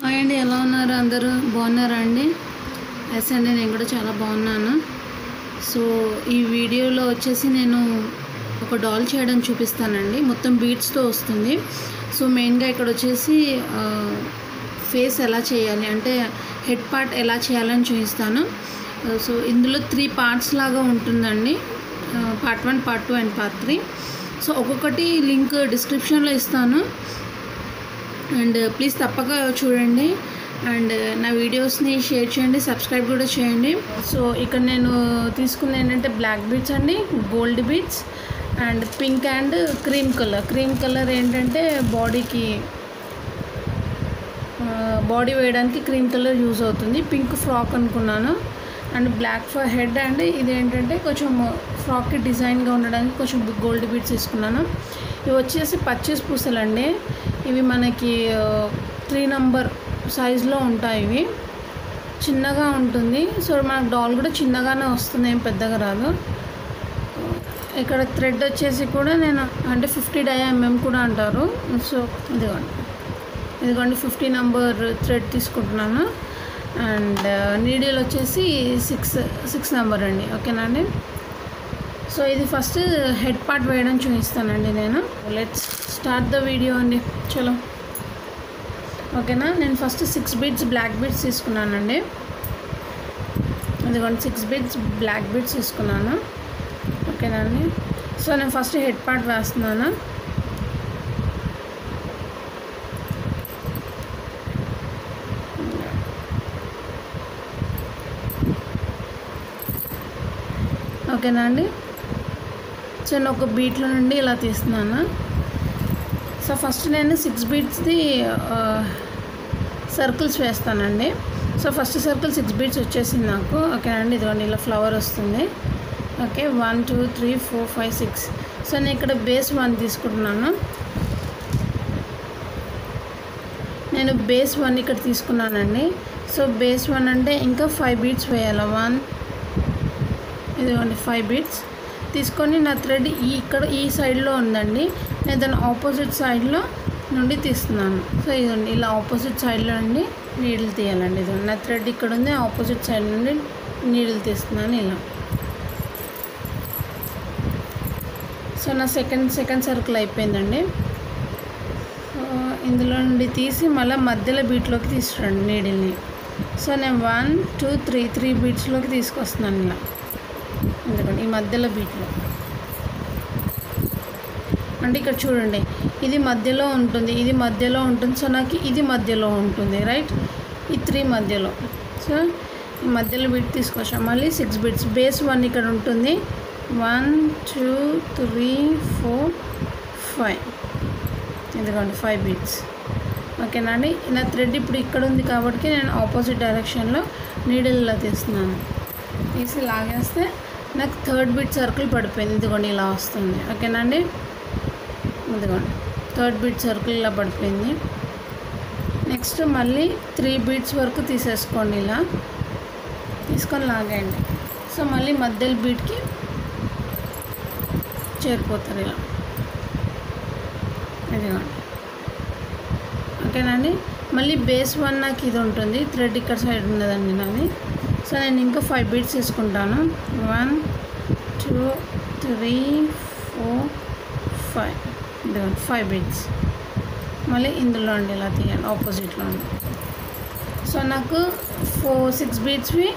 Hi అండి, ఎలా ఉన్నారు? అందరూ బాగున్నారా అండి? ఎస్ అండి, నేను కూడా చాలా బాగున్నాను. సో ఈ వీడియోలో వచ్చేసి నేను ఒక డాల్ చేయడం చూపిస్తానండి. మొత్తం బీడ్స్తో వస్తుంది. సో మెయిన్గా ఇక్కడ వచ్చేసి ఫేస్ ఎలా చేయాలి అంటే హెడ్ పార్ట్ ఎలా చేయాలని చూపిస్తాను. సో ఇందులో 3 పార్ట్స్ లాగా ఉంటుందండి. Part 1, part 2 and part 3. So ఒక్కొక్కటి లింక్ డిస్క్రిప్షన్లో ఇస్తాను. అండ్ ప్లీజ్ తప్పక చూడండి. అండ్ నా వీడియోస్ని షేర్ చేయండి, సబ్స్క్రైబ్ కూడా చేయండి. సో ఇక్కడ నేను తీసుకున్న ఏంటంటే బ్లాక్ బీడ్స్ అండి, gold beads and pink and cream colour ఏంటంటే బాడీ వేయడానికి క్రీమ్ కలర్ యూజ్ అవుతుంది. పింక్ ఫ్రాక్ అనుకున్నాను. And block for head and ఇదేంటంటే కొంచెం ఫ్రాక్కి డిజైన్గా ఉండడానికి కొంచెం గోల్డ్ బీడ్స్ తీసుకున్నాను. ఇవి వచ్చేసి పర్చేస్ పూసలండి. ఇవి మనకి 3 నంబర్ సైజులో ఉంటాయి. ఇవి చిన్నగా ఉంటుంది. సో మనకు డాల్ కూడా చిన్నగానే వస్తుంది, ఏం పెద్దగా రాదు. ఇక్కడ థ్రెడ్ వచ్చేసి కూడా నేను అంటే 50 డయాఎంఎం కూడా అంటారు. సో ఇదిగోండి 50 నంబర్ థ్రెడ్ తీసుకుంటున్నాను. అండ్ నీడిల్ వచ్చేసి 6 నెంబర్ అండి. ఓకేనా అండి? సో ఇది ఫస్ట్ హెడ్ పార్ట్ వేయడం చూపిస్తానండి నేను. లెట్స్ స్టార్ట్ ద వీడియో అండి. చలో, ఓకేనా? నేను ఫస్ట్ 6 బీడ్స్ బ్లాక్ బీడ్స్ తీసుకున్నానండి. ఇదిగోండి 6 బీడ్స్ బ్లాక్ బీడ్స్ తీసుకున్నాను. ఓకేనా అండి? సో నేను ఫస్ట్ హెడ్ పార్ట్ వేస్తున్నాను. ఓకేనా అండి? సో నేను ఒక బీట్లో నుండి ఇలా తీస్తున్నాను. సో ఫస్ట్ నేను 6 బీడ్స్ది సర్కిల్స్ వేస్తానండి. సో ఫస్ట్ సర్కిల్ 6 బీడ్స్ వచ్చేసింది నాకు. ఓకే అండి, ఇదిగోండి ఇలా ఫ్లవర్ వస్తుంది. ఓకే, 1 2 3 4 5 6. సో నేను ఇక్కడ బేస్ 1 తీసుకుంటున్నాను. నేను బేస్ 1 ఇక్కడ తీసుకున్నానండి. సో బేస్ 1 అంటే ఇంకా 5 బీడ్స్ వేయాలి. 1 ఇదిగోండి 5 బీడ్స్ తీసుకొని నా థ్రెడ్ ఇక్కడ ఈ సైడ్లో ఉందండి. నేను దాని ఆపోజిట్ సైడ్లో నుండి తీస్తున్నాను. సో ఇదండి ఇలా ఆపోజిట్ సైడ్లో నుండి నీడిల్ తీయాలండి. ఇదండి నా థ్రెడ్ ఇక్కడ ఉంది, ఆపోజిట్ సైడ్ నుండి నీడిల్ తీస్తున్నాను ఇలా. సో నా సెకండ్ సర్కిల్ అయిపోయిందండి. ఇందులో నుండి తీసి మళ్ళీ మధ్యలో బీట్లోకి తీసుకురండి నీడిల్ని. సో నేను 1 2 3 బీట్స్లోకి తీసుకొస్తున్నాను ఇలా. ఎందుకంటే ఈ మధ్యలో బీట్లో అంటే ఇక్కడ చూడండి, ఇది మధ్యలో ఉంటుంది, ఇది మధ్యలో ఉంటుంది. సో నాకు ఇది మధ్యలో ఉంటుంది, రైట్? ఈ 3 మధ్యలో. సో ఈ మధ్యలో బీట్ తీసుకొచ్చాం. మళ్ళీ 6 బీట్స్ బేస్ 1 ఇక్కడ ఉంటుంది. 1 2 3 4 5 ఎందుకండి 5 బీట్స్. ఓకేనా అండి? నా థ్రెడ్ ఇప్పుడు ఇక్కడ ఉంది కాబట్టి నేను ఆపోజిట్ డైరెక్షన్లో నీడిల్లో తీస్తున్నాను. తీసి లాగేస్తే నాకు 3rd బీట్ సర్కిల్ పడిపోయింది. ఇదిగోండి ఇలా వస్తుంది. ఓకేనా అండి? ఇదిగోండి 3rd బీట్ సర్కిల్ ఇలా పడిపోయింది. నెక్స్ట్ మళ్ళీ 3 బీట్స్ వరకు తీసేసుకోండి. ఇలా తీసుకొని లాగేయండి. సో మళ్ళీ మధ్యలో బీట్కి చేరిపోతారు ఇలా. ఇదిగోండి. ఓకేనా అండి? మళ్ళీ బేస్ 1 నాకు ఇది ఉంటుంది, థ్రెడ్ ఇక్కడ సైడ్ ఉన్నదండి నాది. సో నేను ఇంకా 5 బీట్స్ తీసుకుంటాను. 1 2 3 4 5 ఇదిగోండి 5 బీట్స్. మళ్ళీ ఇందులో అండి ఇలా తీయండి, ఆపోజిట్లో అండి. సో నాకు 6 బీట్స్వి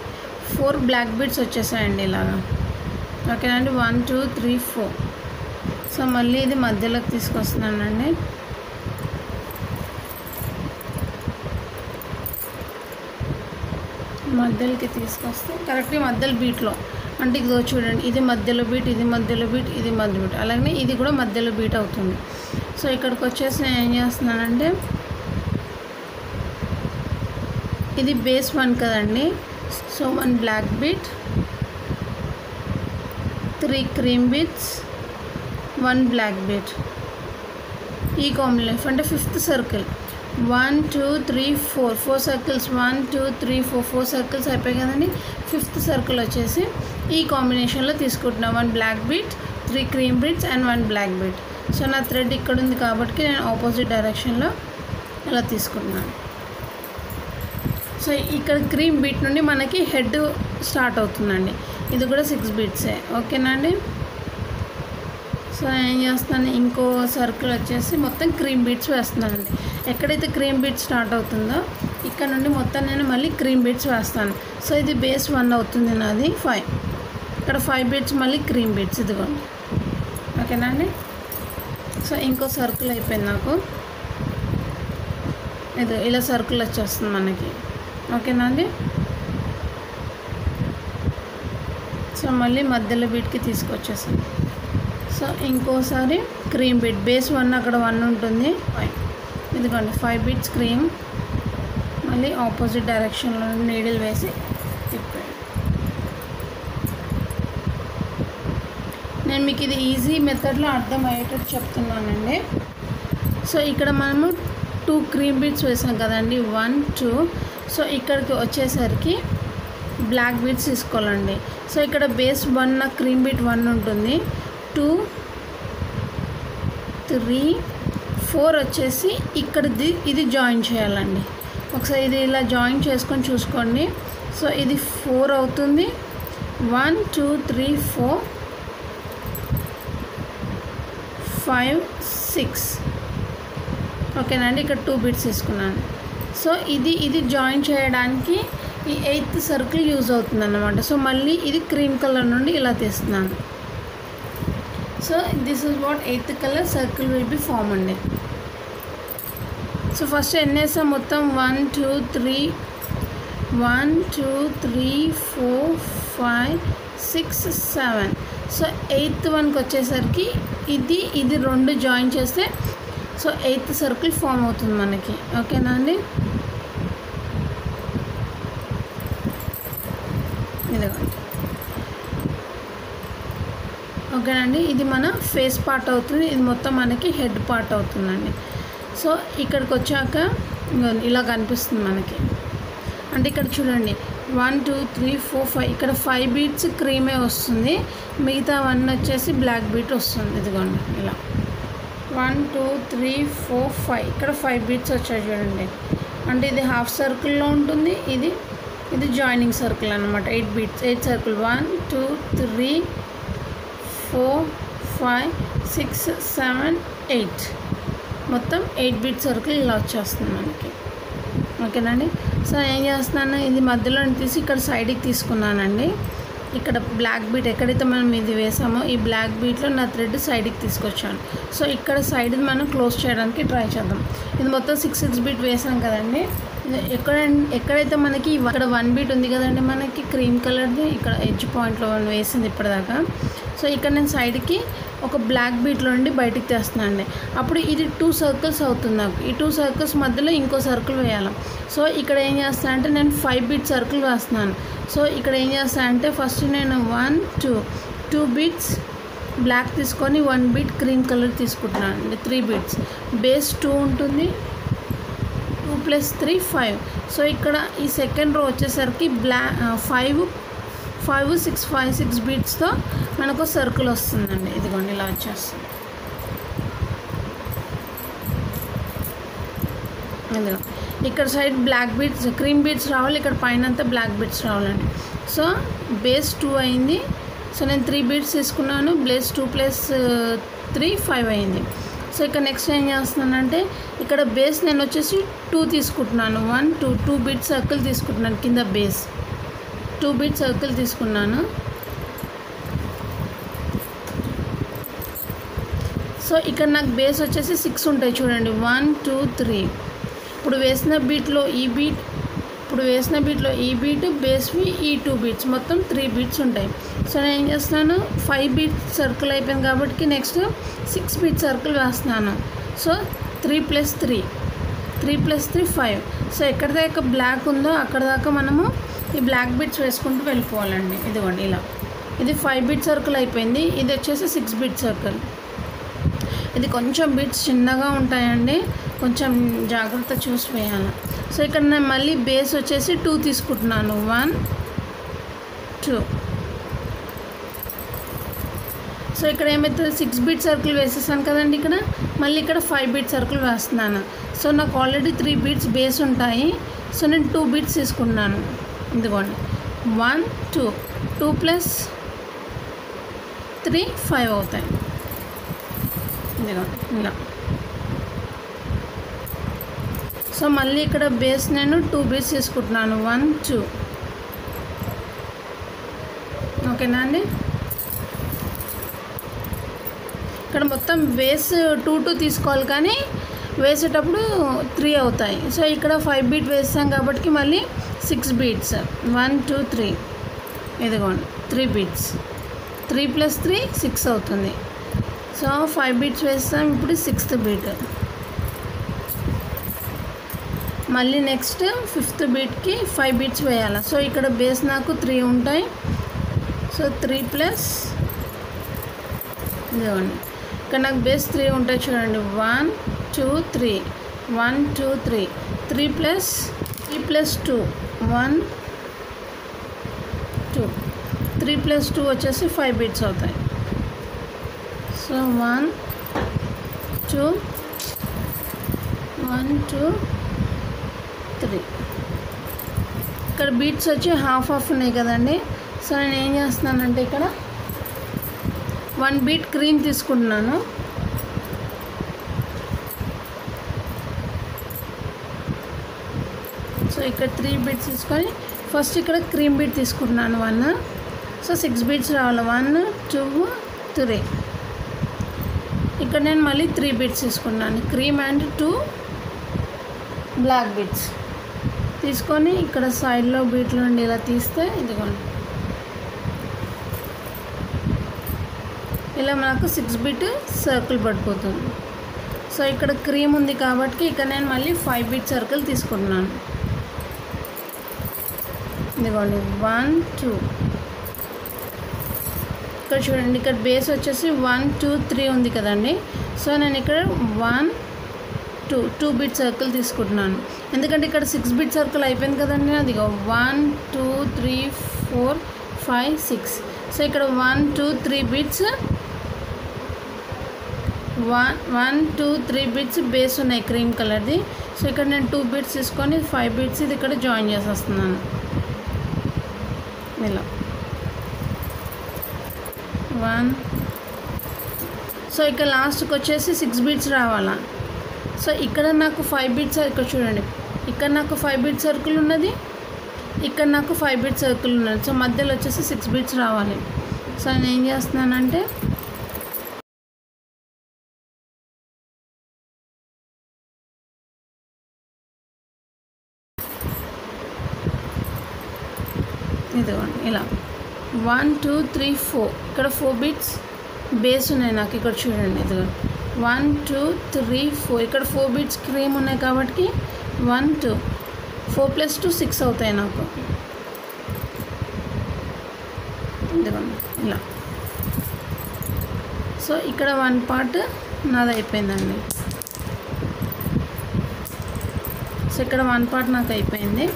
4 బ్లాక్ బీట్స్ వచ్చేసాయండి ఇలాగా. ఓకేనండి? 1 2 3 4. సో మళ్ళీ ఇది మధ్యలోకి తీసుకొస్తున్నానండి. మధ్యలోకి తీసుకొస్తే కరెక్ట్గా మధ్యలో బీట్లో అంటే ఇదిగో చూడండి, ఇది మధ్యలో బీట్, ఇది మధ్యలో బీట్, ఇది మధ్య బీట్, అలాగే ఇది కూడా మధ్యలో బీట్ అవుతుంది. సో ఇక్కడికి వచ్చేసి నేను ఏం చేస్తున్నానంటే ఇది బేస్ 1 కదండి. So 1 black beat, 3 cream beats, 1 black beat. ఈ కాంబినేషన్ అంటే 5th సర్కిల్ 1 2 3 4 సర్కిల్స్. 1 2 3 4 సర్కిల్స్ అయిపోయాయి కదండి. 5th సర్కిల్ వచ్చేసి ఈ కాంబినేషన్లో తీసుకుంటున్నా. 1 black beat, 3 cream beats and 1 black beat. So నా థ్రెడ్ ఇక్కడ ఉంది కాబట్టి నేను ఆపోజిట్ డైరెక్షన్లో ఇలా తీసుకుంటున్నాను. సో ఇక్కడ క్రీమ్ బీట్ నుండి మనకి హెడ్ స్టార్ట్ అవుతుందండి. ఇది కూడా 6 బీట్సే. ఓకేనా అండి. సో ఏం చేస్తాను, ఇంకో సర్కిల్ వచ్చేసి మొత్తం క్రీమ్ బీట్స్ వేస్తున్నానండి. ఎక్కడైతే క్రీమ్ బీట్ స్టార్ట్ అవుతుందో ఇక్కడ నుండి మొత్తం నేను మళ్ళీ క్రీమ్ బీట్స్ వేస్తాను. సో ఇది బేస్ 1 అవుతుంది నాది 5. ఇక్కడ 5 బీట్స్ మళ్ళీ క్రీమ్ బీట్స్ ఇదిగోండి. ఓకేనా అండి. సో ఇంకో సర్కిల్ అయిపోయింది నాకు. ఇది ఇలా సర్కిల్ వచ్చేస్తుంది మనకి. ఓకేనా అండి. సో మళ్ళీ మధ్యలో బీట్కి తీసుకొచ్చేసాను. సో ఇంకోసారి క్రీమ్ బీట్ బేస్ 1 అక్కడ 1 ఉంటుంది 5. ఇదిగోండి 5 బీట్స్ క్రీమ్, మళ్ళీ ఆపోజిట్ డైరెక్షన్లో నీడిల్ వేసి తిప్పాను. నేను మీకు ఇది ఈజీ మెథడ్లో అర్థమయ్యేటట్టు చెప్తున్నానండి. సో ఇక్కడ మనము 2 క్రీమ్ బీట్స్ వేసాం కదండి, 1 2. సో ఇక్కడికి వచ్చేసరికి బ్లాక్ బీట్స్ తీసుకోవాలండి. సో ఇక్కడ బేస్ 1 క్రీమ్ బీట్ 1 ఉంటుంది, 2 3 4 వచ్చేసి ఇక్కడ ఇది జాయిన్ చేయాలండి. ఒకసారి ఇది ఇలా జాయిన్ చేసుకొని చూసుకోండి. సో ఇది 4 అవుతుంది. 1 2 3 4 5 6. ఓకేనండి. ఇక్కడ 2 బీట్స్ తీసుకున్నాను. సో ఇది జాయిన్ చేయడానికి ఈ 8th సర్కిల్ యూజ్ అవుతుంది అన్నమాట. సో మళ్ళీ ఇది క్రీమ్ కలర్ నుండి ఇలా తీస్తున్నాను. So this is what 8th colour circle will be form అండి. సో ఫస్ట్ ఎన్ని వేసాం మొత్తం 1 2 3 1 2 3 4 5 6 7. సో 8th వన్కి వచ్చేసరికి ఇది 2 జాయిన్ చేస్తే సో 8th సర్కిల్ ఫామ్ అవుతుంది మనకి. ఓకేనా అండి. ఇదిగోండి. ఓకేనండి. ఇది మన ఫేస్ పార్ట్ అవుతుంది, ఇది మొత్తం మనకి హెడ్ పార్ట్ అవుతుందండి. సో ఇక్కడికి వచ్చాక ఇలా కనిపిస్తుంది మనకి. అంటే ఇక్కడ చూడండి 1 2 3 4 5 ఇక్కడ 5 బీట్స్ క్రీమే వస్తుంది, మిగతా 1 వచ్చేసి బ్లాక్ బీట్ వస్తుంది. ఇదిగోండి ఇలా 1 2 3 4 5 ఇక్కడ 5 బీట్స్ వచ్చాయి చూడండి. అంటే ఇది హాఫ్ సర్కిల్లో ఉంటుంది, ఇది జాయినింగ్ సర్కిల్ అనమాట. 8 బీట్స్ 8 సర్కిల్ 1 2 3 4 5 6 7 8 మొత్తం 8 బీట్ సర్కిల్ ఇలా వచ్చేస్తుంది మనకి. ఓకేనండి. సో ఏం చేస్తున్నాను, ఇది మధ్యలో తీసి ఇక్కడ సైడ్కి తీసుకున్నానండి. ఇక్కడ బ్లాక్ బీట్ ఎక్కడైతే మనం ఇది వేసామో ఈ బ్లాక్ బీట్లో నా థ్రెడ్ సైడ్కి తీసుకొచ్చాను. సో ఇక్కడ సైడ్ మనం క్లోజ్ చేయడానికి ట్రై చేద్దాం. ఇది మొత్తం 6 బీట్ వేసాం కదండి. ఎక్కడైతే మనకి ఇక్కడ 1 బీట్ ఉంది కదండి మనకి క్రీమ్ కలర్ది, ఇక్కడ ఎడ్జ్ పాయింట్లో వేసింది ఇప్పటిదాకా. సో ఇక్కడ నేను సైడ్కి ఒక బ్లాక్ బీట్లో నుండి బయటికి తెస్తున్నాను అండి. అప్పుడు ఇది 2 సర్కిల్స్ అవుతుంది నాకు. ఈ 2 సర్కిల్స్ మధ్యలో ఇంకో సర్కిల్ వేయాలి. సో ఇక్కడ ఏం చేస్తానంటే నేను 5 బీట్ సర్కిల్ వేస్తున్నాను. సో ఇక్కడ ఏం చేస్తానంటే ఫస్ట్ నేను 1 2 బీట్స్ బ్లాక్ తీసుకొని 1 బీట్ క్రీమ్ కలర్ తీసుకుంటున్నాను అండి. 3 బీట్స్ బేస్ 2 ఉంటుంది, 2 + 3 5. సో ఇక్కడ ఈ సెకండ్ రో వచ్చేసరికి 5 6 బీట్స్తో మనకు సర్కిల్ వస్తుందండి. ఇదిగోండి ఇలా వచ్చేస్తుంది. ఇదిగో ఇక్కడ side black beats cream beats రావాలి, ఇక్కడ పైన అంతా బ్లాక్ బీట్స్ రావాలండి. సో బేస్ 2 అయింది. సో నేను 3 బీట్స్ తీసుకున్నాను, బేస్ 2 + 3 5 అయింది. సో ఇక్కడ నెక్స్ట్ ఏం చేస్తున్నానంటే ఇక్కడ బేస్ నేను వచ్చేసి 2 తీసుకుంటున్నాను. 1 2 బీట్ సర్కిల్ తీసుకుంటున్నాను. కింద బేస్ 2 బీట్ సర్కిల్ తీసుకున్నాను. సో ఇక్కడ నాకు బేస్ వచ్చేసి 6 ఉంటాయి చూడండి. 1 2 3 ఇప్పుడు వేసిన బీట్లో ఈ బీట్ బేస్వి ఈ 2 బీట్స్ మొత్తం 3 బీట్స్ ఉంటాయి. సో నేను ఏం చేస్తున్నాను 5 బీట్ సర్కిల్ అయిపోయింది కాబట్టి నెక్స్ట్ 6 బీట్ సర్కిల్ వేస్తున్నాను. సో 3 + 3 5. సో ఎక్కడ దాకా బ్లాక్ ఉందో అక్కడ దాకా మనము ఈ బ్లాక్ బీట్స్ వేసుకుంటూ వెళ్ళిపోవాలండి. ఇదిగోండి ఇలా ఇది 5 బీట్ సర్కిల్ అయిపోయింది. ఇది వచ్చేసి 6 బీట్ సర్కిల్. ఇది కొంచెం బీట్స్ చిన్నగా ఉంటాయండి, కొంచెం జాగ్రత్త చూసి వేయాలి. సో ఇక్కడ నేను మళ్ళీ బేస్ వచ్చేసి 2 తీసుకుంటున్నాను. 1 2. సో ఇక్కడ ఏమవుతుంది 6 బీట్ సర్కిల్ వేసేసాను కదండి. ఇక్కడ మళ్ళీ ఇక్కడ 5 బీట్ సర్కిల్ వేస్తున్నాను. సో నాకు ఆల్రెడీ 3 బీట్స్ బేస్ ఉంటాయి. సో నేను 2 బీట్స్ తీసుకున్నాను. ఇదిగోండి 1 2 2 + 3 5 అవుతాయి. ఇదిగోండి ఇలా. సో మళ్ళీ ఇక్కడ బేస్ నేను 2 బీట్స్ తీసుకుంటున్నాను. 1 2 ఓకేనా అండి. ఇక్కడ మొత్తం బేస్ 2 2 తీసుకోవాలి, కానీ వేసేటప్పుడు 3 అవుతాయి. సో ఇక్కడ 5 బీట్ వేస్తాం కాబట్టి మళ్ళీ 6 బీట్స్ 1 2 3 ఇదిగోండి 3 బీట్స్ 3 + 3 6 అవుతుంది. సో 5 బీట్స్ వేస్తాం. ఇప్పుడు 6th బీట్. మళ్ళీ నెక్స్ట్ 5th బీట్కి 5 బీట్స్ వేయాలి. సో ఇక్కడ బేస్ నాకు 3 ఉంటాయి. సో 3 + ఇదిగోండి ఇక్కడ నాకు బేస్ 3 ఉంటాయి చూడండి. 1 2 3 1 2 3 3 + 2 1 2 3 + 2 వచ్చేసి 5 బీట్స్ అవుతాయి. సో 1 2 1 2 3 ఇక్కడ బీట్స్ వచ్చి హాఫ్ ఉన్నాయి కదండి. సో నేను ఏం చేస్తున్నానంటే ఇక్కడ 1 బీట్ క్రీమ్ తీసుకుంటున్నాను. సో ఇక్కడ 3 బీట్స్ తీసుకొని ఫస్ట్ ఇక్కడ క్రీమ్ బీట్ తీసుకుంటున్నాను 1. సో 6 బీట్స్ రావాలి. 1 2 3 ఇక్కడ నేను మళ్ళీ 3 బీట్స్ తీసుకున్నాను. క్రీమ్ అండ్ 2 బ్లాక్ బీట్స్ తీసుకొని ఇక్కడ సైడ్లో బీట్లో నుండి ఇలా తీస్తే ఇదిగోండి ఇలా మనకు 6 బీట్ సర్కిల్ పడిపోతుంది. సో ఇక్కడ క్రీమ్ ఉంది కాబట్టి ఇక్కడ నేను మళ్ళీ 5 బీట్ సర్కిల్ తీసుకుంటున్నాను. ఇదిగోండి 1 2 ఇక్కడ చూడండి. ఇక్కడ బేస్ వచ్చేసి 1 2 3 ఉంది కదండి. సో నేను ఇక్కడ 1 2 బీట్ సర్కిల్ తీసుకుంటున్నాను. ఎందుకంటే ఇక్కడ 6 బీట్ సర్కిల్ అయిపోయింది కదండి. అదిగో 1 2 3 4 5 6. సో ఇక్కడ 1 2 3 బీట్స్ 1 2 3 బీట్స్ బేస్ ఉన్నాయి క్రీమ్ కలర్ది. సో ఇక్కడ నేను 2 బీట్స్ తీసుకొని 5 బీట్స్ ఇది ఇక్కడ జాయిన్ చేసేస్తున్నాను ఇలా 1. సో ఇక్కడ లాస్ట్కి వచ్చేసి 6 బీట్స్ రావాలా. సో ఇక్కడ నాకు 5 బీట్స్ ఇక్కడ చూడండి. ఇక్కడ నాకు 5 బీట్ సర్కిల్ ఉన్నది, ఇక్కడ నాకు 5 బీట్ సర్కిల్ ఉన్నది. సో మధ్యలో వచ్చేసి 6 బీట్స్ రావాలి. సో నేను ఏం చేస్తున్నానంటే ఇదిగోండి ఇలా 1 2 3 4 ఇక్కడ 4 బీట్స్ బేస్ ఉన్నాయి నాకు. ఇక్కడ చూడండి ఇదిగోండి 1 2 3 4 ఇక్కడ 4 బీట్స్ క్రీమ్ ఉన్నాయి కాబట్టి 1 2 4 + 2 6 అవుతాయి నాకు. ఇదిగోండి ఇలా. సో ఇక్కడ 1 పార్ట్ నాది అయిపోయిందండి. సో ఇక్కడ 1 పార్ట్ నాకు అయిపోయింది.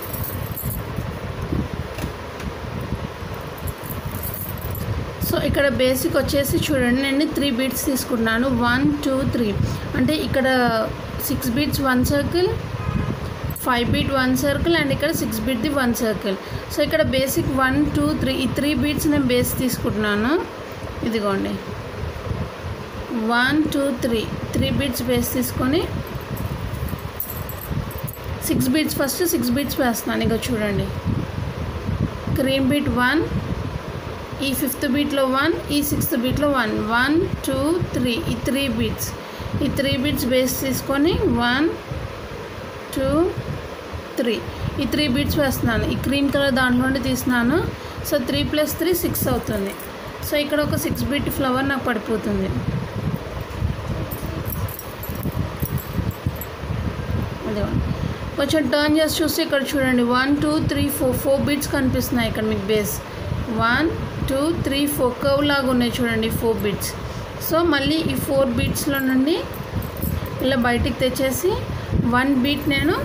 సో ఇక్కడ బేసిక్ వచ్చేసి చూడండి నేను 3 బీట్స్ తీసుకున్నాను. 1 2 3 అంటే ఇక్కడ 6 beats 1 circle, 5 beat 1 circle and ఇక్కడ 6 బీట్ది 1 సర్కిల్. సో ఇక్కడ బేసిక్ 1 2 3 ఈ 3 బీట్స్ నేను బేస్ తీసుకుంటున్నాను. ఇదిగోండి 1 2 3 బీట్స్ బేస్ తీసుకొని 6 బీట్స్ ఫస్ట్ 6 బీట్స్ వేస్తున్నాను. ఇక చూడండి క్రీమ్ బీట్ 1, ఈ 5th బీట్లో 1, ఈ 6th బీట్లో 1 1 2 3 ఈ 3 బీట్స్ ఈ 3 బీట్స్ బేస్ తీసుకొని 1 2 3 ఈ 3 బీట్స్ వేస్తున్నాను. ఈ క్రీమ్ కలర్ దాంట్లో నుండి తీస్తున్నాను. సో 3 + 3 6 అవుతుంది. సో ఇక్కడ ఒక 6 బీట్ ఫ్లవర్ నాకు పడిపోతుంది. అదేవండి కొంచెం టర్న్ చేసి చూస్తే ఇక్కడ చూడండి 1 2 3 4 బీట్స్ కనిపిస్తున్నాయి ఇక్కడ మీకు బేస్ 1 2 3 4 కర్వ్ లాగా ఉన్నాయి చూడండి 4 బీట్స్. సో మళ్ళీ ఈ 4 బీట్స్లో నుండి ఇలా బయటికి తెచ్చేసి 1 బీట్ నేను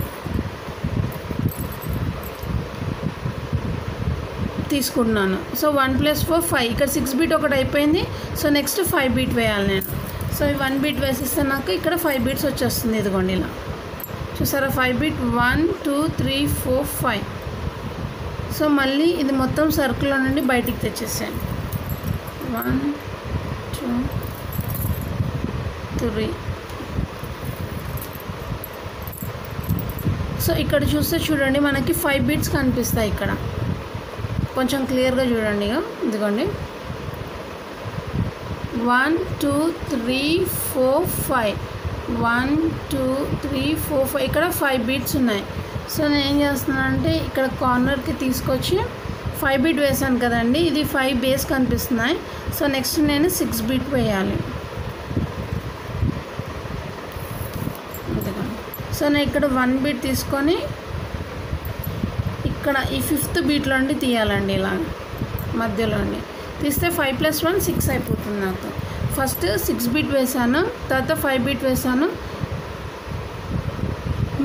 తీసుకున్నాను. సో 1 + 4 5 ఇక్కడ 6 బీట్ ఒకటి అయిపోయింది. సో నెక్స్ట్ 5 బీట్ వేయాలి నేను. సో ఈ 1 బీట్ వేసిస్తే నాకు ఇక్కడ 5 బీట్స్ వచ్చేస్తుంది. ఇదిగోండి ఇలా చూసారా 5 బీట్ 1 2 3 4 5. సో మళ్ళీ ఇది మొత్తం సర్కిల్లో నుండి బయటికి తెచ్చేసాను. 1 2 3. సో ఇక్కడ చూస్తే చూడండి మనకి 5 బీట్స్ కనిపిస్తాయి. ఇక్కడ కొంచెం క్లియర్గా చూడండి. ఇదిగోండి 1 2 3 4 5 1 2 3 4 5 ఇక్కడ 5 బీట్స్ ఉన్నాయి. సో నేను ఏం చేస్తున్నానంటే ఇక్కడ కార్నర్కి తీసుకొచ్చి 5 బీట్ వేసాను కదండి, ఇది 5 బేస్ కనిపిస్తున్నాయి. సో నెక్స్ట్ నేను 6 బీట్ వేయాలి. సో నేను ఇక్కడ 1 బీట్ తీసుకొని ఇక్కడ ఈ 5th బీట్లో నుండి తీయాలండి. ఇలా మధ్యలో నుండి తీస్తే 5 + 1 6 అయిపోతుంది నాకు. ఫస్ట్ 6 బీట్ వేసాను, తర్వాత 5 బీట్ వేసాను,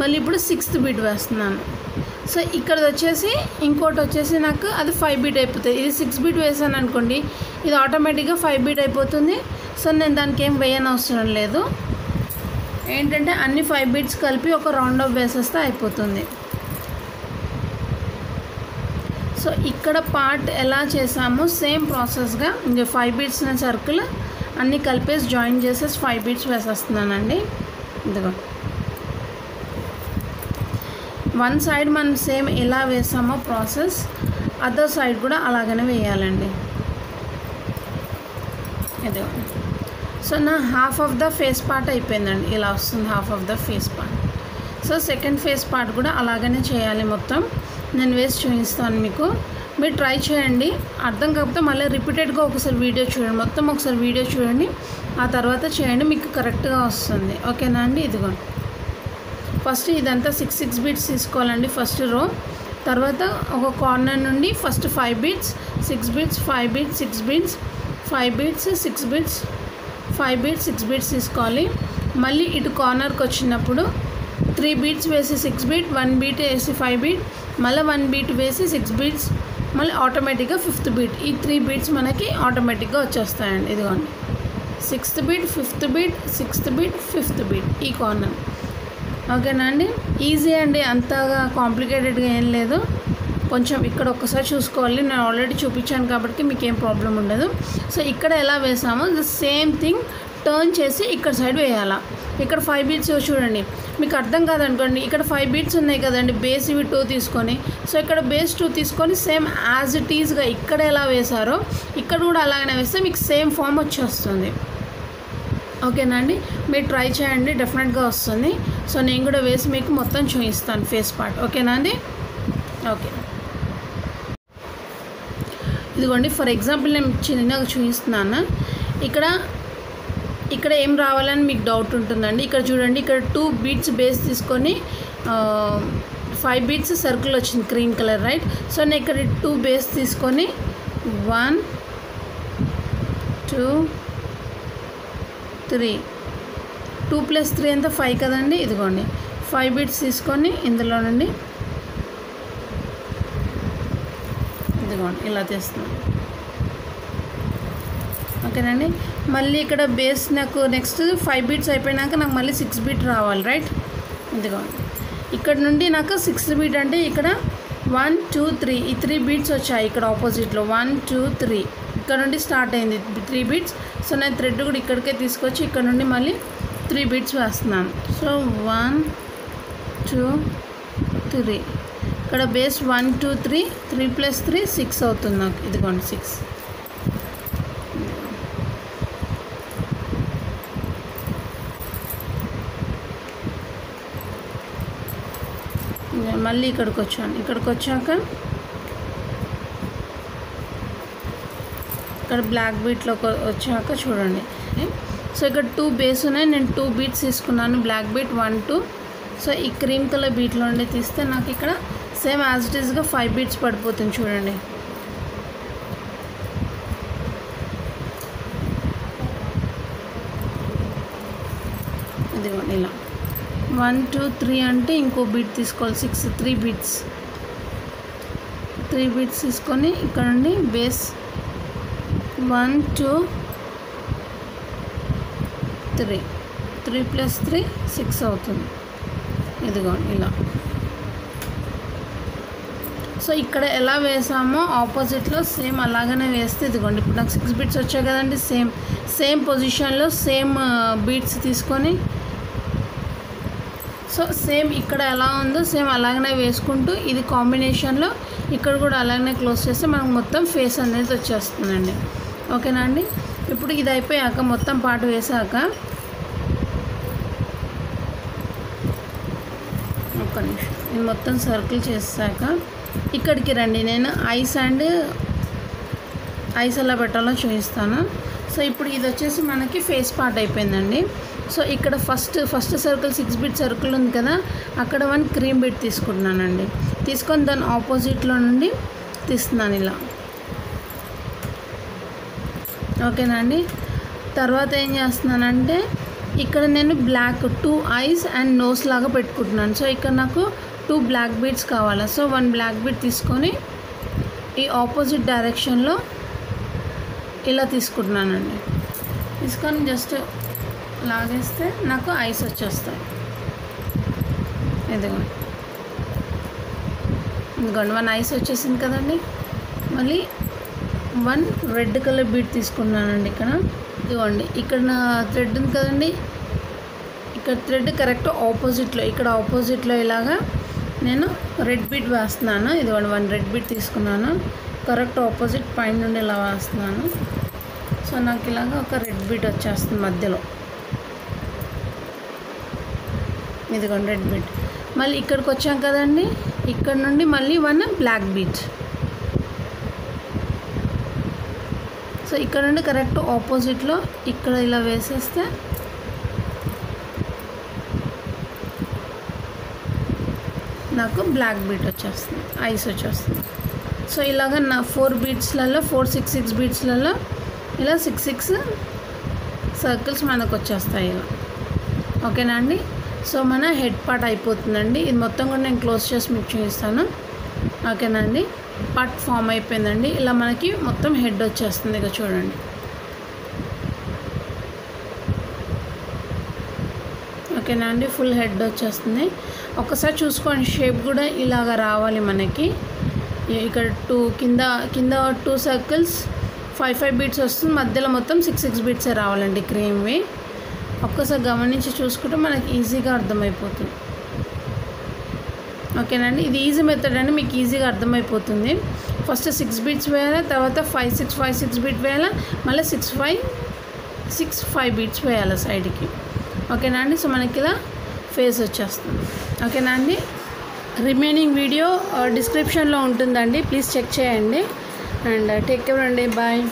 మళ్ళీ ఇప్పుడు 6th బీట్ వేస్తున్నాను. సో ఇక్కడ వచ్చేసి ఇంకోటి వచ్చేసి నాకు అది 5 బీట్ అయిపోతుంది. ఇది 6 బీట్ వేసాను అనుకోండి, ఇది ఆటోమేటిక్గా 5 బీట్ అయిపోతుంది. సో నేను దానికి ఏం వేయనవసరం లేదు. ఏంటంటే అన్ని 5 బీట్స్ కలిపి ఒక రౌండ్ ఆఫ్ వేసేస్తే అయిపోతుంది. సో ఇక్కడ పార్ట్ ఎలా చేసామో సేమ్ ప్రాసెస్గా ఇంకా 5 బీట్స్ సర్కిల్ అన్నీ కలిపేసి జాయిన్ చేసేసి 5 బీట్స్ వేసేస్తున్నానండి. ఇదిగో వన్ సైడ్ మనం సేమ్ ఎలా వేసామో ప్రాసెస్ అదర్ సైడ్ కూడా అలాగనే వేయాలండి. ఇదిగో సో నా half of the face part అయిపోయిందండి. ఇలా వస్తుంది half of the face part. So second phase part కూడా అలాగనే చేయాలి. మొత్తం నేను వేసి చూపిస్తాను మీకు, మీరు ట్రై చేయండి. అర్థం కాకపోతే మళ్ళీ రిపీటెడ్గా ఒకసారి వీడియో చూడండి, మొత్తం ఒకసారి వీడియో చూడండి, ఆ తర్వాత చేయండి, మీకు కరెక్ట్గా వస్తుంది. ఓకేనా అండి. ఇదిగో ఫస్ట్ ఇదంతా 6 బీట్స్ తీసుకోవాలండి ఫస్ట్ రో. తర్వాత ఒక కార్నర్ నుండి first 5 beats 6 beats 5 beats 6 beats 5 beats 6 beats 5 beats 6 beats తీసుకోవాలి. మళ్ళీ ఇటు కార్నర్కి వచ్చినప్పుడు 3 బీట్స్ వేసి 6 బీట్, 1 బీట్ వేసి 5 బీట్, మళ్ళీ 1 బీట్ వేసి 6 బీట్స్, మళ్ళీ ఆటోమేటిక్గా 5th బీట్. ఈ 3 బీట్స్ మనకి ఆటోమేటిక్గా వచ్చేస్తాయండి. ఇదిగోండి 6th beat 5th beat 6th beat 5th beat ఈ కార్నర్. ఓకేనా అండి. ఈజీ అండి, అంతగా కాంప్లికేటెడ్గా ఏం లేదు. కొంచెం ఇక్కడ ఒక్కసారి చూసుకోవాలి, నేను ఆల్రెడీ చూపించాను కాబట్టి మీకు ఏం ప్రాబ్లం ఉండదు. సో ఇక్కడ ఎలా వేసామో ద సేమ్ థింగ్ టర్న్ చేసి ఇక్కడ సైడ్ వేయాలా. ఇక్కడ 5 బీట్స్ చూడండి, మీకు అర్థం కాదనుకోండి, ఇక్కడ 5 బీట్స్ ఉన్నాయి కదండి, బేస్ ఇవి 2 తీసుకొని, సో ఇక్కడ బేస్ 2 తీసుకొని సేమ్ యాజ్ ఇట్ ఈజ్గా ఇక్కడ ఎలా వేసారో ఇక్కడ కూడా అలాగనే వేస్తే మీకు సేమ్ ఫామ్ వచ్చేస్తుంది. ఓకేనా అండి, మీరు ట్రై చేయండి, డెఫినెట్గా వస్తుంది. సో నేను కూడా వేసి మీకు మొత్తం చూపిస్తాను ఫేస్ పార్ట్. ఓకేనా అండి. ఓకే ఇదిగోండి ఫర్ ఎగ్జాంపుల్ నేను చిన్నగా చూపిస్తున్నాను. ఇక్కడ ఏం రావాలని మీకు డౌట్ ఉంటుందండి. ఇక్కడ చూడండి, ఇక్కడ 2 బీట్స్ బేస్ తీసుకొని 5 బీట్స్ సర్కిల్ వచ్చింది క్రీమ్ కలర్, రైట్. సో నేను ఇక్కడ 2 బేస్ తీసుకొని 1 2 3 2 + 3 అంతా 5 కదండి. ఇదిగోండి 5 బీట్స్ తీసుకొని ఇందులో నుండి ఇదిగోండి ఇలా తీస్తున్నాను. ఓకేనండి. మళ్ళీ ఇక్కడ బేస్ నాకు నెక్స్ట్ 5 బీట్స్ అయిపోయినాక నాకు మళ్ళీ 6 బీట్ రావాలి, రైట్. ఇదిగోండి ఇక్కడ నుండి నాకు 6th బీట్ అంటే ఇక్కడ 1 2 3 ఈ 3 బీట్స్ వచ్చాయి. ఇక్కడ ఆపోజిట్లో 1 2 3 ఇక్కడ నుండి స్టార్ట్ అయింది 3 బీట్స్. సో నేను థ్రెడ్ కూడా ఇక్కడికే తీసుకొచ్చి ఇక్కడ నుండి మళ్ళీ 3 బీట్స్ వేస్తున్నాను. సో 1 2 3 ఇక్కడ బేస్ 1 2 3 3 + 3 6 అవుతుంది నాకు. ఇదిగోండి 6. మళ్ళీ ఇక్కడికి వచ్చాను. ఇక్కడికి వచ్చాక ఇక్కడ బ్లాక్ బీట్లోకి వచ్చాక చూడండి. సో ఇక్కడ 2 బేస్ ఉన్నాయి, నేను 2 బీట్స్ తీసుకున్నాను, బ్లాక్ బీట్ 1 2. సో ఈ క్రీమ్ కలర్ బీట్లో ఉండి తీస్తే నాకు ఇక్కడ సేమ్ యాజ్ ఇట్ ఈస్గా 5 బీట్స్ పడిపోతుంది చూడండి. ఇదిగోండి ఇలా 1 2 3 అంటే ఇంకో బీట్ తీసుకోవాలి 6 3 బీట్స్ 3 బీట్స్ తీసుకొని ఇక్కడ నుండి బేస్ 1 2 3 3 + 3 6 అవుతుంది. ఇదిగోండి ఇలా. సో ఇక్కడ ఎలా వేసామో ఆపోజిట్లో సేమ్ అలాగనే వేస్తే ఇదిగోండి ఇప్పుడు నాకు 6 బీట్స్ వచ్చాయి కదండి. సేమ్ పొజిషన్లో సేమ్ బీట్స్ తీసుకొని సో సేమ్ ఇక్కడ ఎలా ఉందో సేమ్ అలాగనే వేసుకుంటూ ఇది కాంబినేషన్లో ఇక్కడ కూడా అలాగనే క్లోజ్ చేస్తే మనకు మొత్తం ఫేస్ అనేది వచ్చేస్తుందండి. ఓకేనా అండి. ఇప్పుడు ఇది అయిపోయాక మొత్తం పాటు వేసాక ఒక్క నిమిషం ఇది మొత్తం సర్కిల్ చేసాక ఇక్కడికి రండి. నేను ఐస్ ఎలా పెట్టాలో చూపిస్తాను. సో ఇప్పుడు ఇది వచ్చేసి మనకి ఫేస్ పార్ట్ అయిపోయిందండి. సో ఇక్కడ ఫస్ట్ సర్కిల్ 6 బిట్ సర్కిల్ ఉంది కదా, అక్కడ 1 క్రీమ్ బిట్ తీసుకుంటున్నానండి. తీసుకొని దాని ఆపోజిట్లో నుండి తీస్తున్నాను ఇలా. ఓకేనా అండి. తర్వాత ఏం చేస్తున్నానంటే ఇక్కడ నేను బ్లాక్ 2 ఐస్ అండ్ నోస్ లాగా పెట్టుకుంటున్నాను. సో ఇక్కడ నాకు 2 బ్లాక్ బీడ్స్ కావాలి. సో 1 బ్లాక్ బీడ్ తీసుకొని ఈ ఆపోజిట్ డైరెక్షన్లో ఇలా తీసుకుంటున్నానండి. తీసుకొని జస్ట్ లాగేస్తే నాకు ఐస్ వచ్చేస్తాయి. ఇదిగోండి 1 ఐస్ వచ్చేసింది కదండి. మళ్ళీ 1 రెడ్ కలర్ బీడ్ తీసుకున్నానండి. ఇదిగోండి ఇక్కడ నా థ్రెడ్ ఉంది కదండి, ఇక్కడ థ్రెడ్ కరెక్ట్ ఆపోజిట్లో ఇక్కడ ఆపోజిట్లో ఇలాగా నేను రెడ్ బీడ్ వేస్తున్నాను. ఇదిగోండి 1 రెడ్ బీడ్ తీసుకున్నాను, కరెక్ట్ ఆపోజిట్ పైన నుండి ఇలా వేస్తున్నాను. సో నాకు ఇలాగా ఒక రెడ్ బీడ్ వచ్చేస్తుంది మధ్యలో. ఇదిగోండి రెడ్ బీడ్. మళ్ళీ ఇక్కడికి వచ్చాం కదండి, ఇక్కడ నుండి మళ్ళీ 1 బ్లాక్ బీడ్. సో ఇక్కడ నుండి కరెక్ట్ ఆపోజిట్లో ఇక్కడ ఇలా వేసేస్తే నాకు బ్లాక్ బీట్ వచ్చేస్తుంది, ఐస్ వచ్చేస్తుంది. సో ఇలాగ నా 4 బీట్స్లలో 4 6 బీట్స్లలో ఇలా 6 సర్కిల్స్ మనకు వచ్చేస్తాయి ఇలా. ఓకేనా అండి. సో మన హెడ్ పార్ట్ అయిపోతుందండి. ఇది మొత్తం కూడా నేను క్లోజ్ చేసి మీకు చూపిస్తాను. ఓకేనా అండి. పార్ట్ ఫామ్ అయిపోయిందండి. ఇలా మనకి మొత్తం హెడ్ వచ్చేస్తుంది. ఇక చూడండి. ఓకేనా అండి. ఫుల్ హెడ్ వచ్చేస్తుంది. ఒకసారి చూసుకోండి, షేప్ కూడా ఇలాగ రావాలి మనకి. ఇక్కడ కింద 2 సర్కిల్స్ 5 బీట్స్ వస్తుంది, మధ్యలో మొత్తం 6 బీట్సే రావాలండి క్రీమ్వి. ఒక్కసారి గమనించి చూసుకుంటే మనకి ఈజీగా అర్థమైపోతుంది. ఓకేనండి. ఇది ఈజీ మెథడ్ అండి, మీకు ఈజీగా అర్థమైపోతుంది. ఫస్ట్ 6 బీట్స్ వేయాలి, తర్వాత 5 6 బీట్ వేయాలి, మళ్ళీ 6 5 బీట్స్ వేయాలి సైడ్కి. ఓకేనా అండి. సో మనకి ఇలా ఫేస్ వచ్చేస్తుంది. ఓకేనా అండి. రిమైనింగ్ వీడియో డిస్క్రిప్షన్లో ఉంటుందండి, ప్లీజ్ చెక్ చేయండి. అండ్ టేక్ కేర్ అండి. బాయ్.